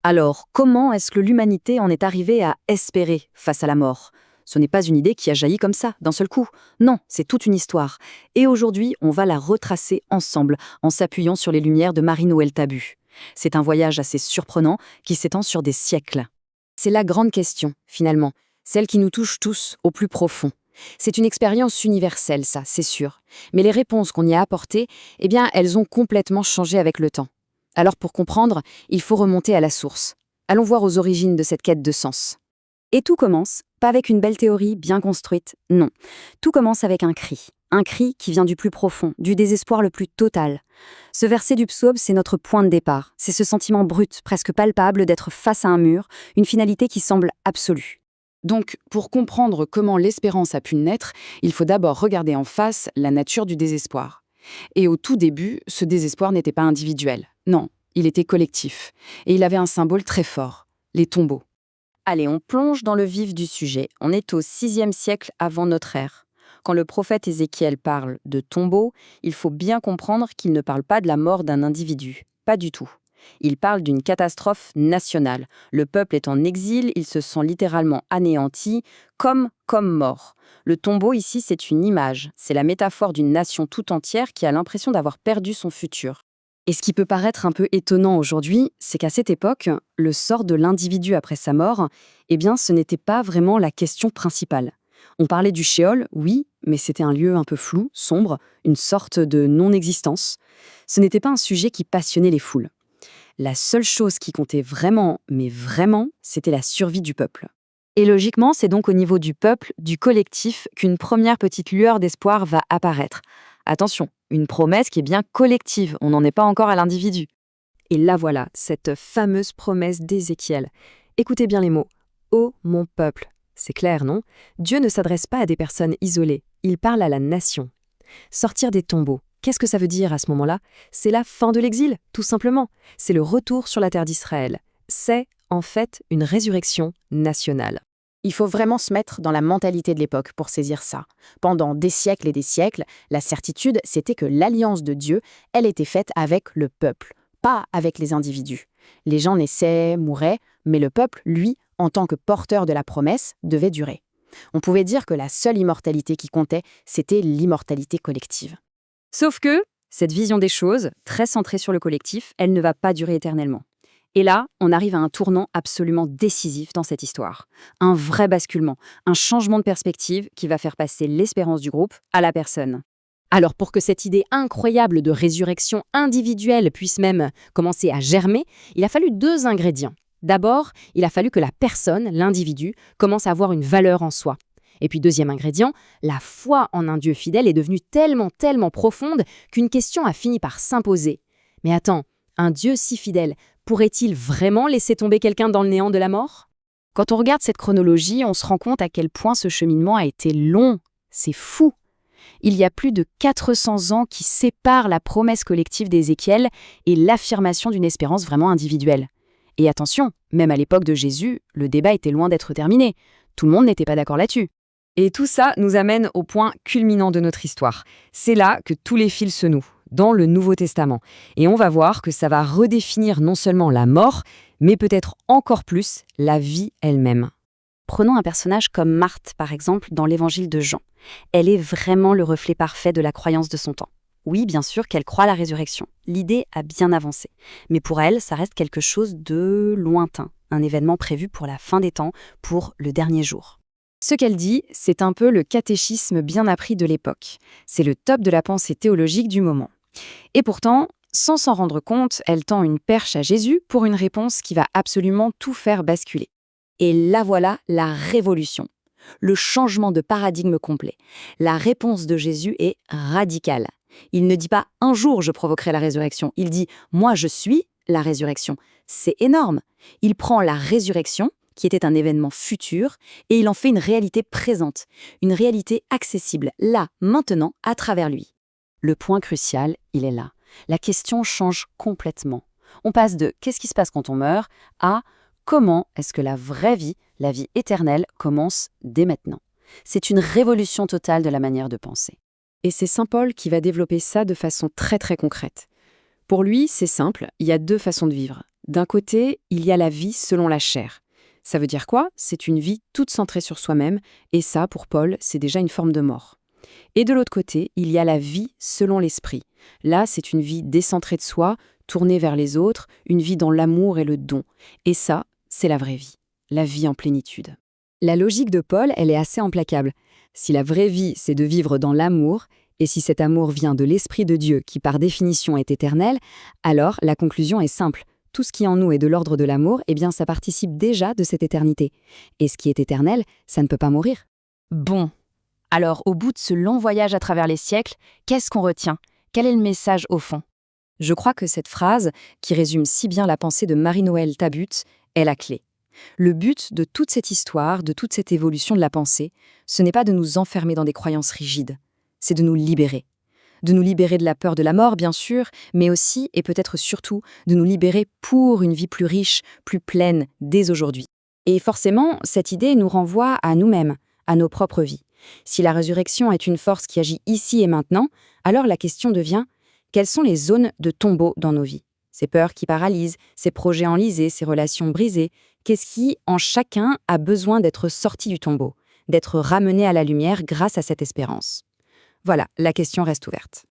Alors, comment est-ce que l'humanité en est arrivée à espérer face à la mort? Ce n'est pas une idée qui a jailli comme ça, d'un seul coup. Non, c'est toute une histoire. Et aujourd'hui, on va la retracer ensemble, en s'appuyant sur les lumières de Marie-Noël Tabu. C'est un voyage assez surprenant qui s'étend sur des siècles. C'est la grande question, finalement, celle qui nous touche tous au plus profond. C'est une expérience universelle, ça, c'est sûr. Mais les réponses qu'on y a apportées, eh bien, elles ont complètement changé avec le temps. Alors pour comprendre, il faut remonter à la source. Allons voir aux origines de cette quête de sens. Et tout commence, pas avec une belle théorie bien construite, non. Tout commence avec un cri qui vient du plus profond, du désespoir le plus total. Ce verset du psaume, c'est notre point de départ. C'est ce sentiment brut, presque palpable d'être face à un mur, une finalité qui semble absolue. Donc, pour comprendre comment l'espérance a pu naître, il faut d'abord regarder en face la nature du désespoir. Et au tout début, ce désespoir n'était pas individuel. Non, il était collectif. Et il avait un symbole très fort, les tombeaux. Allez, on plonge dans le vif du sujet. On est au VIe siècle avant notre ère. Quand le prophète Ézéchiel parle de tombeaux, il faut bien comprendre qu'il ne parle pas de la mort d'un individu. Pas du tout. Il parle d'une catastrophe nationale. Le peuple est en exil, il se sent littéralement anéanti, comme mort. Le tombeau ici, c'est une image. C'est la métaphore d'une nation tout entière qui a l'impression d'avoir perdu son futur. Et ce qui peut paraître un peu étonnant aujourd'hui, c'est qu'à cette époque, le sort de l'individu après sa mort, eh bien, ce n'était pas vraiment la question principale. On parlait du shéol, oui, mais c'était un lieu un peu flou, sombre, une sorte de non-existence. Ce n'était pas un sujet qui passionnait les foules. La seule chose qui comptait vraiment, mais vraiment, c'était la survie du peuple. Et logiquement, c'est donc au niveau du peuple, du collectif, qu'une première petite lueur d'espoir va apparaître. Attention, une promesse qui est bien collective, on n'en est pas encore à l'individu. Et là voilà, cette fameuse promesse d'Ézéchiel. Écoutez bien les mots. « Ô mon peuple », c'est clair, non? Dieu ne s'adresse pas à des personnes isolées, il parle à la nation. Sortir des tombeaux, qu'est-ce que ça veut dire à ce moment-là? C'est la fin de l'exil, tout simplement. C'est le retour sur la terre d'Israël. C'est, en fait, une résurrection nationale. Il faut vraiment se mettre dans la mentalité de l'époque pour saisir ça. Pendant des siècles et des siècles, la certitude, c'était que l'alliance de Dieu, elle était faite avec le peuple, pas avec les individus. Les gens naissaient, mouraient, mais le peuple, lui, en tant que porteur de la promesse, devait durer. On pouvait dire que la seule immortalité qui comptait, c'était l'immortalité collective. Sauf que, cette vision des choses, très centrée sur le collectif, elle ne va pas durer éternellement. Et là, on arrive à un tournant absolument décisif dans cette histoire. Un vrai basculement, un changement de perspective qui va faire passer l'espérance du groupe à la personne. Alors pour que cette idée incroyable de résurrection individuelle puisse même commencer à germer, il a fallu deux ingrédients. D'abord, il a fallu que la personne, l'individu, commence à avoir une valeur en soi. Et puis deuxième ingrédient, la foi en un Dieu fidèle est devenue tellement profonde qu'une question a fini par s'imposer. Mais attends, un Dieu si fidèle, pourrait-il vraiment laisser tomber quelqu'un dans le néant de la mort? Quand on regarde cette chronologie, on se rend compte à quel point ce cheminement a été long. C'est fou. Il y a plus de 400 ans qui séparent la promesse collective d'Ézéchiel et l'affirmation d'une espérance vraiment individuelle. Et attention, même à l'époque de Jésus, le débat était loin d'être terminé. Tout le monde n'était pas d'accord là-dessus. Et tout ça nous amène au point culminant de notre histoire. C'est là que tous les fils se nouent, dans le Nouveau Testament. Et on va voir que ça va redéfinir non seulement la mort, mais peut-être encore plus la vie elle-même. Prenons un personnage comme Marthe, par exemple, dans l'Évangile de Jean. Elle est vraiment le reflet parfait de la croyance de son temps. Oui, bien sûr qu'elle croit à la résurrection. L'idée a bien avancé. Mais pour elle, ça reste quelque chose de lointain. Un événement prévu pour la fin des temps, pour le dernier jour. Ce qu'elle dit, c'est un peu le catéchisme bien appris de l'époque. C'est le top de la pensée théologique du moment. Et pourtant, sans s'en rendre compte, elle tend une perche à Jésus pour une réponse qui va absolument tout faire basculer. Et là voilà la révolution. Le changement de paradigme complet. La réponse de Jésus est radicale. Il ne dit pas « un jour je provoquerai la résurrection », il dit « moi je suis la résurrection ». C'est énorme. Il prend la résurrection, qui était un événement futur, et il en fait une réalité présente, une réalité accessible, là, maintenant, à travers lui. Le point crucial, il est là. La question change complètement. On passe de « qu'est-ce qui se passe quand on meurt ?» à « comment est-ce que la vraie vie, la vie éternelle, commence dès maintenant ?» C'est une révolution totale de la manière de penser. Et c'est saint Paul qui va développer ça de façon très concrète. Pour lui, c'est simple, il y a deux façons de vivre. D'un côté, il y a la vie selon la chair. Ça veut dire quoi? C'est une vie toute centrée sur soi-même, et ça, pour Paul, c'est déjà une forme de mort. Et de l'autre côté, il y a la vie selon l'esprit. Là, c'est une vie décentrée de soi, tournée vers les autres, une vie dans l'amour et le don. Et ça, c'est la vraie vie, la vie en plénitude. La logique de Paul, elle est assez implacable. Si la vraie vie, c'est de vivre dans l'amour, et si cet amour vient de l'Esprit de Dieu qui par définition est éternel, alors la conclusion est simple. Tout ce qui en nous est de l'ordre de l'amour, eh bien ça participe déjà de cette éternité. Et ce qui est éternel, ça ne peut pas mourir. Bon, alors au bout de ce long voyage à travers les siècles, qu'est-ce qu'on retient? Quel est le message au fond? Je crois que cette phrase, qui résume si bien la pensée de Marie-Noël Tabut, est la clé. Le but de toute cette histoire, de toute cette évolution de la pensée, ce n'est pas de nous enfermer dans des croyances rigides, c'est de nous libérer. De nous libérer de la peur de la mort, bien sûr, mais aussi, et peut-être surtout, de nous libérer pour une vie plus riche, plus pleine, dès aujourd'hui. Et forcément, cette idée nous renvoie à nous-mêmes, à nos propres vies. Si la résurrection est une force qui agit ici et maintenant, alors la question devient, quelles sont les zones de tombeau dans nos vies? Ces peurs qui paralysent, ces projets enlisés, ces relations brisées, qu'est-ce qui, en chacun, a besoin d'être sorti du tombeau, d'être ramené à la lumière grâce à cette espérance? Voilà, la question reste ouverte.